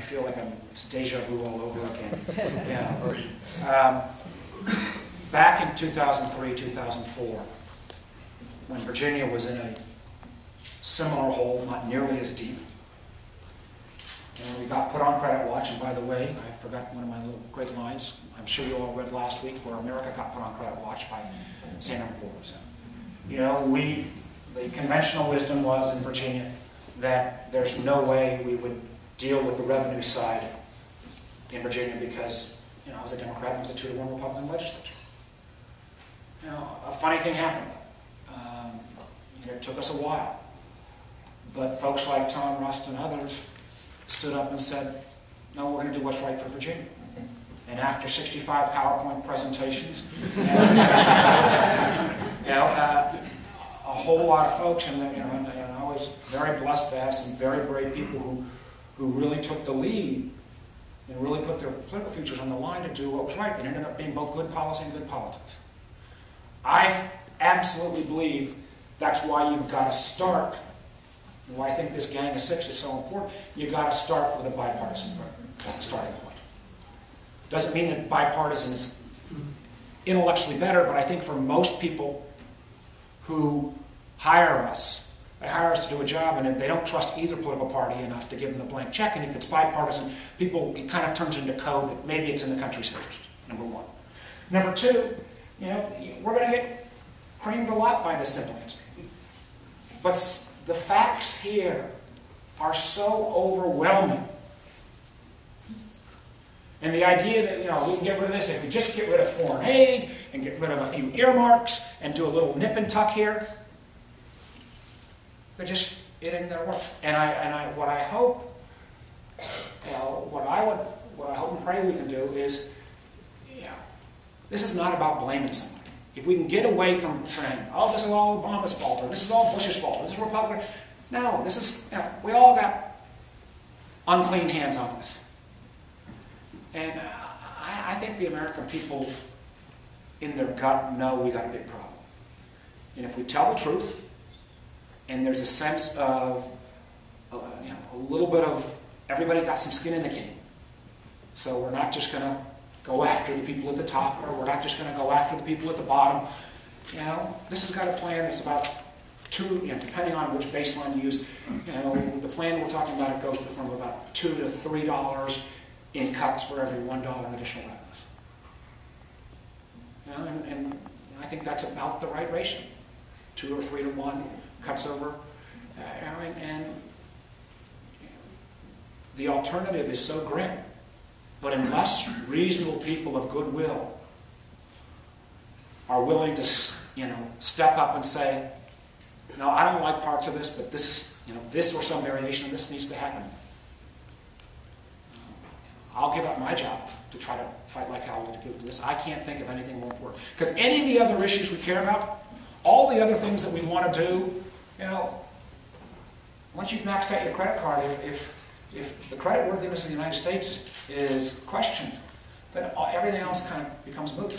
feel like it's deja vu all over again. Yeah. Back in 2003, 2004, when Virginia was in a similar hole, not nearly as deep, and we got put on credit watch, and by the way, I forgot one of my little great lines, I'm sure you all read last week, where America got put on credit watch by Standard & Poor's. You know, the conventional wisdom was in Virginia that there's no way we would deal with the revenue side in Virginia because, you know, I was a Democrat and it was a 2-to-1 Republican legislature. You know, a funny thing happened. It took us a while. But folks like Tom Rust and others stood up and said, no, we're going to do what's right for Virginia. And after 65 PowerPoint presentations, a whole lot of folks, and I was very blessed to have some very brave people who really took the lead and really put their political futures on the line to do what was right. It ended up being both good policy and good politics. I absolutely believe that's why you've got to start, and why I think this Gang of Six is so important. You've got to start with a bipartisan starting point. Doesn't mean that bipartisan is intellectually better, but I think for most people who hire us, they hire us to do a job, and if they don't trust either political party enough to give them the blank check, and if it's bipartisan, it kind of turns into code that maybe it's in the country's interest, number one. Number two, you know, we're going to get creamed a lot by this simple answer. But the facts here are so overwhelming. And the idea that, you know, we can get rid of this if we just get rid of foreign aid and get rid of a few earmarks and do a little nip and tuck here, it ain't going to work. And what I hope, you know, what I hope and pray we can do is, you know, this is not about blaming somebody. If we can get away from saying, oh, this is all Obama's fault, or this is all Bush's fault, or this is Republican. No, this is, you know, we all got unclean hands on this. And I think the American people, in their gut, know we got a big problem. And if we tell the truth, and there's a sense of, you know, a little bit of everybody got some skin in the game. So we're not just going to go after the people at the top, or we're not just going to go after the people at the bottom. You know, this has got a plan that's about depending on which baseline you use. You know, the plan we're talking about, it goes from about $2 to $3 in cuts for every $1 in additional revenues. You know, and I think that's about the right ratio. 2 or 3 to 1 cuts over. And the alternative is so grim. But unless reasonable people of goodwill are willing to, you know, step up and say, no, I don't like parts of this, but this is, you know, this or some variation of this needs to happen. I'll give up my job to try to fight like hell to do this. I can't think of anything more important. Because any of the other issues we care about, all the other things that we want to do, you know, once you've maxed out your credit card, if the creditworthiness of the United States is questioned, then everything else kind of becomes moot.